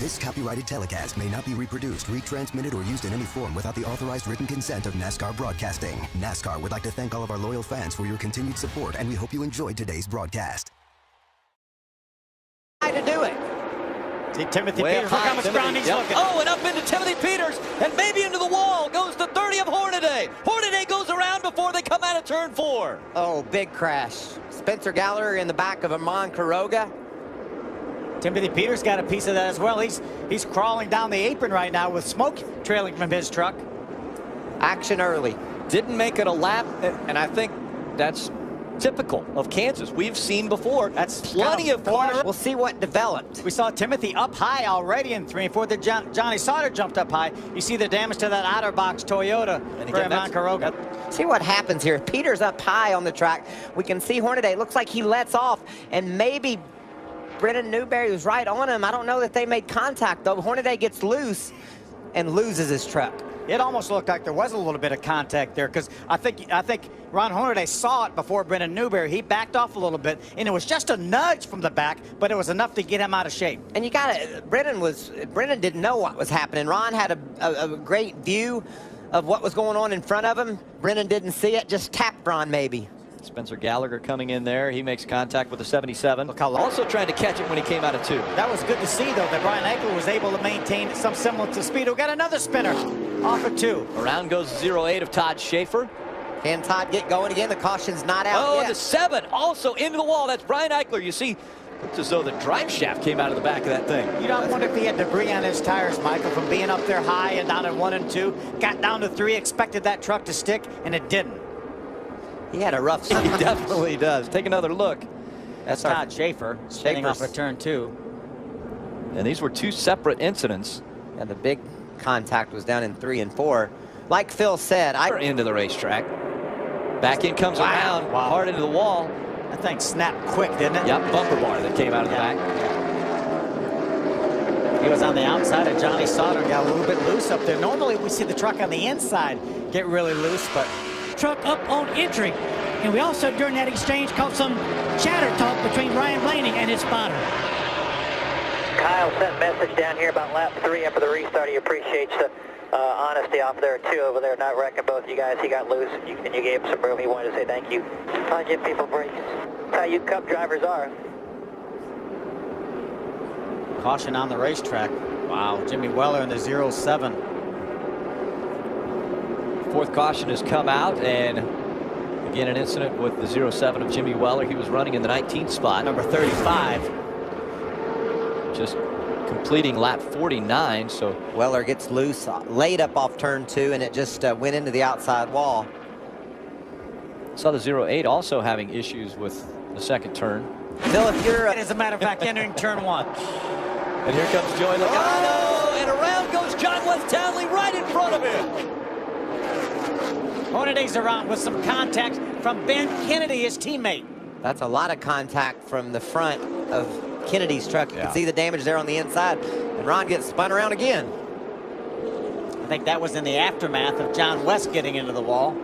This copyrighted telecast may not be reproduced, retransmitted, or used in any form without the authorized written consent of NASCAR Broadcasting. NASCAR would like to thank all of our loyal fans for your continued support, and we hope you enjoyed today's broadcast. To do it. See Timothy Peters, look how much ground he's looking. Oh, and up into Timothy Peters, and maybe into the wall. Goes to 30 of Hornaday. Hornaday goes around before they come out of turn 4. Oh, big crash. Spencer Gallagher in the back of Amon Quiroga. Timothy Peters got a piece of that as well. He's crawling down the apron right now with smoke trailing from his truck. Action early. Didn't make it a lap, and I think that's typical of Kansas. We've seen before. That's plenty of corner. We'll see what developed. We saw Timothy up high already in 3 and 4. Then Johnny Sauter jumped up high. You see the damage to that outer box Toyota for Amon Quiroga. See what happens here. Peters up high on the track. We can see Hornaday. Looks like he lets off, and maybe Brennan Newberry was right on him. I don't know that they made contact, though. Hornaday gets loose and loses his truck. It almost looked like there was a little bit of contact there, because I think Ron Hornaday saw it before Brennan Newberry. He backed off a little bit, and it was just a nudge from the back, but it was enough to get him out of shape. And you got it. Brennan didn't know what was happening. Ron had a great view of what was going on in front of him. Brennan didn't see it, just tapped Ron maybe. Spencer Gallagher coming in there. He makes contact with the 77. Also trying to catch it when he came out of 2. That was good to see, though, that Brian Eichler was able to maintain some semblance of speed. We got another spinner off of 2. Around goes 08 of Todd Schaefer. Can Todd get going again? The caution's not out yet. And the 7 also into the wall. That's Brian Eichler. You see, looks as though the drive shaft came out of the back of that thing. You don't wonder if he had debris on his tires, Michael, from being up there high and down at 1 and 2. Got down to 3, expected that truck to stick, and it didn't. He had a rough He definitely does. Take another look. That's Todd Schaefer spinning off of turn 2. And these were 2 separate incidents. And the big contact was down in 3 and 4. Like Phil said, into the racetrack. Back in comes around, hard into the wall. That thing snapped quick, didn't it? Yep, bumper bar that came out of the back. He was on the outside of Johnny Sauter, got a little bit loose up there. Normally we see the truck on the inside get really loose, but truck up on entry. And we also, during that exchange, caught some chatter talk between Ryan Blaney and his spotter. Kyle sent a message down here about lap 3 after the restart. He appreciates the honesty off there, too, over there, not wrecking both you guys. He got loose, and you gave him some room. He wanted to say thank you. I give people breaks. That's how you Cup drivers are. Caution on the racetrack. Wow, Jimmy Weller in the 07. 4th caution has come out, and again an incident with the 07 of Jimmy Weller. He was running in the 19th spot. Number 35. Just completing lap 49. So Weller gets loose, laid up off turn 2, and it just went into the outside wall. Saw the 08 also having issues with the 2nd turn. Phil, if you're as a matter of fact entering turn 1. And here comes Joey Logano, and around goes John West Townley right in front of him. Hornaday's around with some contact from Ben Kennedy, his teammate. That's a lot of contact from the front of Kennedy's truck. You can see the damage there on the inside. And Ron gets spun around again. I think that was in the aftermath of John West getting into the wall.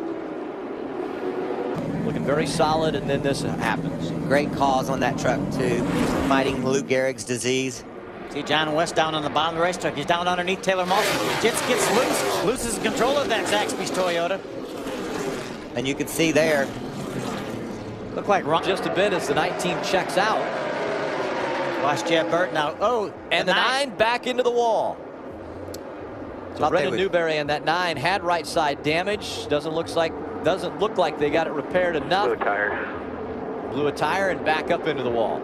Looking very solid, and then this happens. Great cause on that truck, too. Fighting Lou Gehrig's disease. See John West down on the bottom of the racetrack. He's down underneath Taylor Mawson. Jits gets loose, loses control of that Zaxby's Toyota. And you can see there. Look like Ron. Just a bit as the 19 checks out. Watch Jeb Burt now. Oh, and the 9 back into the wall. So Brendan Newberry and that 9 had right side damage. Doesn't look like they got it repaired enough. Blew a tire. Blew a tire and back up into the wall.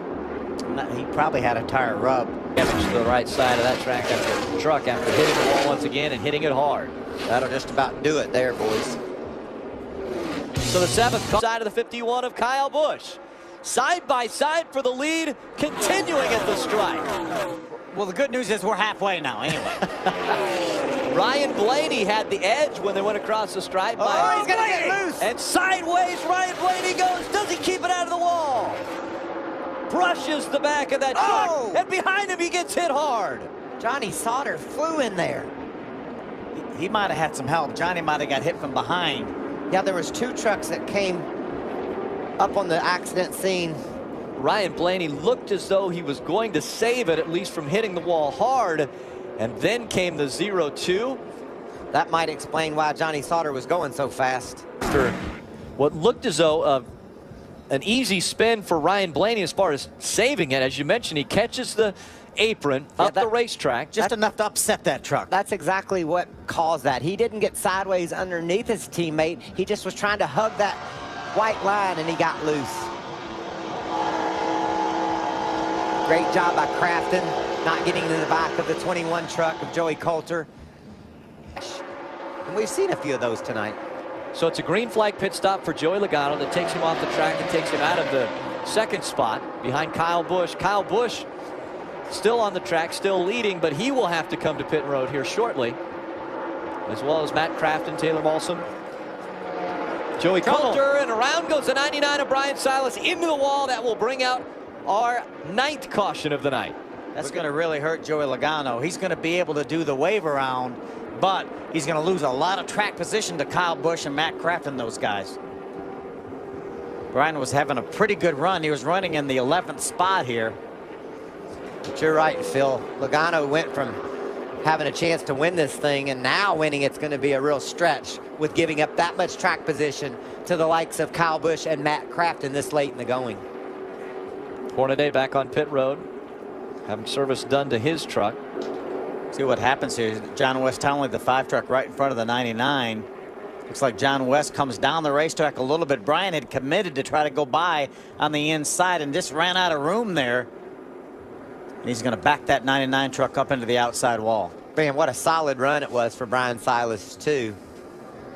He probably had a tire rub. Damage to the right side of that truck after hitting the wall once again and hitting it hard. That'll just about do it there, boys. So the 7th side of the 51 of Kyle Busch. Side by side for the lead, continuing at the stripe. Well, the good news is we're halfway now, anyway. Ryan Blaney had the edge when they went across the stripe. Oh, he's going to get loose. And sideways, Ryan Blaney goes. Does he keep it out of the wall? Brushes the back of that truck. And behind him, he gets hit hard. Johnny Sauter flew in there. He might have had some help. Johnny might have got hit from behind. Yeah, there was 2 trucks that came up on the accident scene Ryan Blaney looked as though he was going to save it, at least from hitting the wall hard. And then came the 0-2. That might explain why Johnny Sauter was going so fast. After what looked as though an easy spin for Ryan Blaney as far as saving it. As you mentioned, he catches the apron up the racetrack. Just enough to upset that truck. That's exactly what caused that. He didn't get sideways underneath his teammate. He just was trying to hug that white line, and he got loose. Great job by Crafton, not getting to the back of the 21 truck of Joey Coulter. And we've seen a few of those tonight. So it's a green flag pit stop for Joey Logano that takes him off the track and takes him out of the second spot behind Kyle Busch. Kyle Busch still on the track, still leading, but he will have to come to pit road here shortly, as well as Matt Crafton, Taylor Malsom, Joey Coulter, and around goes the 99 of Brian Silas into the wall. That will bring out our 9th caution of the night. That's going to really hurt Joey Logano. He's going to be able to do the wave around, but he's going to lose a lot of track position to Kyle Busch and Matt Crafton, those guys. Brian was having a pretty good run. He was running in the 11th spot here. But you're right, Phil. Logano went from having a chance to win this thing, and now winning it's going to be a real stretch with giving up that much track position to the likes of Kyle Busch and Matt Crafton this late in the going. Hornaday back on pit road, having service done to his truck. See what happens here. John West Townley, the 5 truck right in front of the 99. Looks like John West comes down the racetrack a little bit. Brian had committed to try to go by on the inside and just ran out of room there. And he's going to back that 99 truck up into the outside wall. Man, what a solid run it was for Brian Silas, too.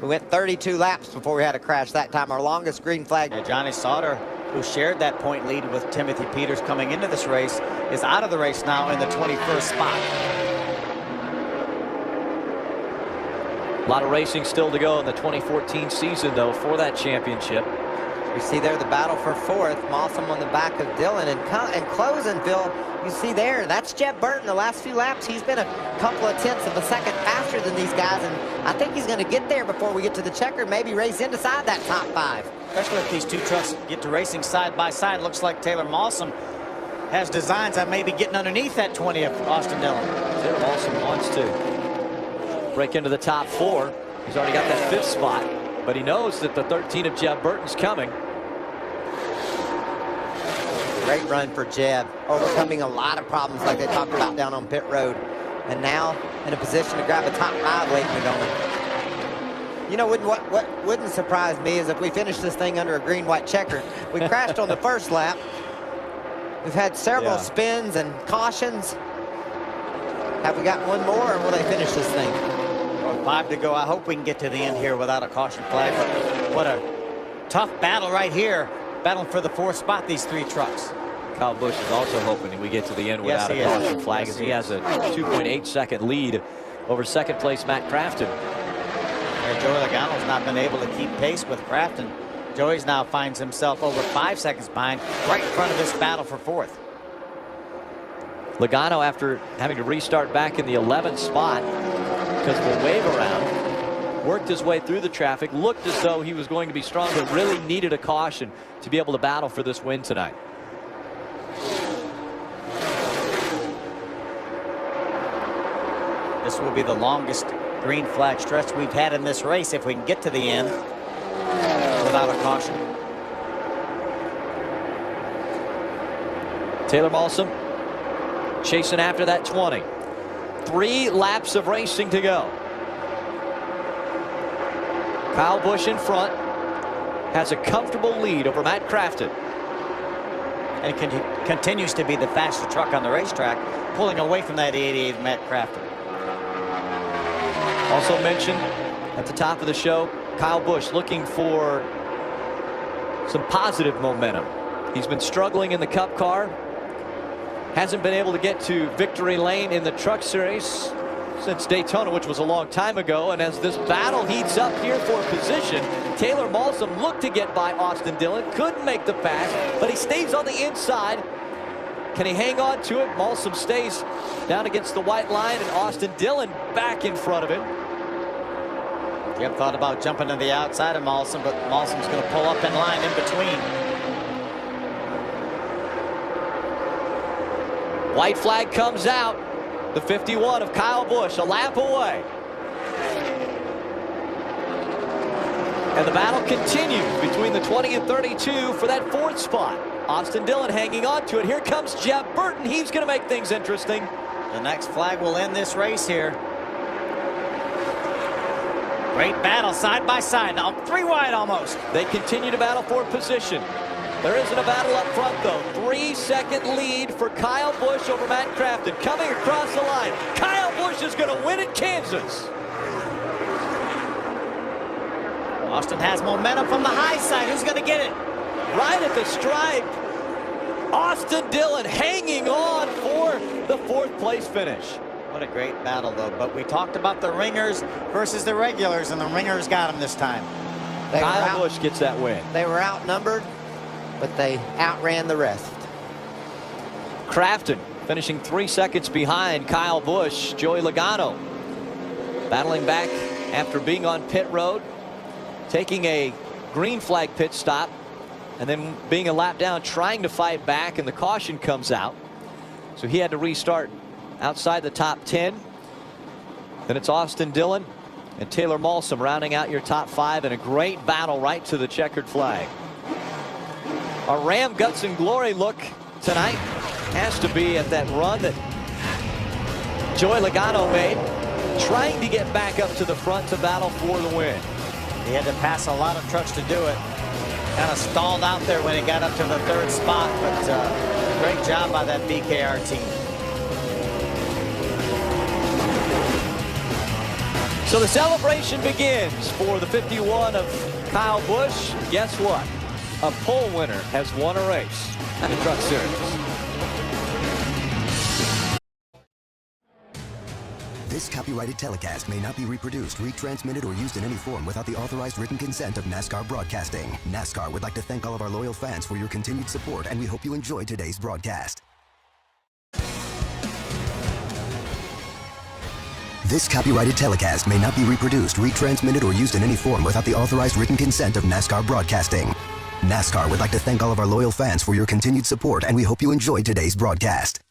We went 32 laps before we had a crash that time, our longest green flag. Yeah, Johnny Sauter, who shared that point lead with Timothy Peters coming into this race, is out of the race now in the 21st spot. A lot of racing still to go in the 2014 season, though, for that championship. You see there the battle for 4th. Malsom on the back of Dillon, and closing, Phil, you see there, that's Jeb Burton. The last few laps, he's been a couple of tenths of a second faster than these guys, and I think he's going to get there before we get to the checker, maybe race inside that top 5. Especially if these 2 trucks get to racing side by side. Looks like Taylor Malsom has designs on maybe getting underneath that 20 of Austin Dillon. Taylor Malsom wants to break into the top 4. He's already got that 5th spot, but he knows that the 13 of Jeb Burton's coming. Great run for Jeb, overcoming a lot of problems like they talked about down on pit road, and now in a position to grab a top 5 late in the going. You know, what wouldn't surprise me is if we finish this thing under a green-white checker. We crashed on the first lap. We've had several spins and cautions. Have we got one more, or will they finish this thing? Well, 5 to go. I hope we can get to the end here without a caution flag. But what a tough battle right here. Battling for the 4th spot, these 3 trucks. Kyle Busch is also hoping we get to the end without a caution flag, as he has a 2.8 second lead over second place Matt Crafton. Joey Logano's not been able to keep pace with Crafton. Joey's now finds himself over 5 seconds behind, right in front of this battle for 4th. Logano, after having to restart back in the 11th spot because of a wave around, worked his way through the traffic, looked as though he was going to be strong, but really needed a caution to be able to battle for this win tonight. This will be the longest green flag stretch we've had in this race if we can get to the end without a caution. Taylor Malsom chasing after that 20. 3 laps of racing to go. Kyle Busch in front has a comfortable lead over Matt Crafton. And continues to be the fastest truck on the racetrack, pulling away from that 88 Matt Crafton. Also mentioned at the top of the show, Kyle Busch looking for some positive momentum. He's been struggling in the Cup car. Hasn't been able to get to victory lane in the Truck Series since Daytona, which was a long time ago. And as this battle heats up here for position, Taylor Malsom looked to get by Austin Dillon, couldn't make the pass, but he stays on the inside. Can he hang on to it? Malsom stays down against the white line, and Austin Dillon back in front of him. Jeb thought about jumping to the outside of Malsom, but Malsom's going to pull up in line in between. White flag comes out. The 51 of Kyle Busch, a lap away. And the battle continues between the 20 and 32 for that 4th spot. Austin Dillon hanging on to it. Here comes Jeff Burton. He's going to make things interesting. The next flag will end this race here. Great battle side by side. Now 3 wide almost. They continue to battle for position. There isn't a battle up front, though. 3-second lead for Kyle Busch over Matt Crafton. Coming across the line. Kyle Busch is going to win at Kansas. Austin has momentum from the high side. Who's going to get it? Right at the stripe. Austin Dillon hanging on for the 4th place finish. What a great battle, though. But we talked about the ringers versus the regulars, and the ringers got him this time. Kyle Busch gets that win. They were outnumbered, but they outran the rest. Crafton finishing 3 seconds behind Kyle Busch. Joey Logano battling back after being on pit road, taking a green flag pit stop, and then being a lap down, trying to fight back, and the caution comes out. So he had to restart outside the top 10. Then it's Austin Dillon and Taylor Malsom rounding out your top 5 in a great battle right to the checkered flag. A Ram Guts and Glory look tonight has to be at that run that Joey Logano made, trying to get back up to the front to battle for the win. He had to pass a lot of trucks to do it. Kind of stalled out there when he got up to the 3rd spot, but great job by that BKR team. So the celebration begins for the 51 of Kyle Busch. Guess what? A pole winner has won a race in the Truck Series. This copyrighted telecast may not be reproduced, retransmitted, or used in any form without the authorized written consent of NASCAR Broadcasting. NASCAR would like to thank all of our loyal fans for your continued support, and we hope you enjoyed today's broadcast. This copyrighted telecast may not be reproduced, retransmitted, or used in any form without the authorized written consent of NASCAR Broadcasting. NASCAR would like to thank all of our loyal fans for your continued support, and we hope you enjoyed today's broadcast.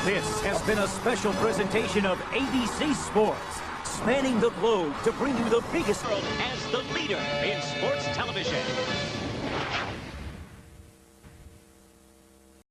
This has been a special presentation of ABC Sports, spanning the globe to bring you the biggest as the leader in sports television.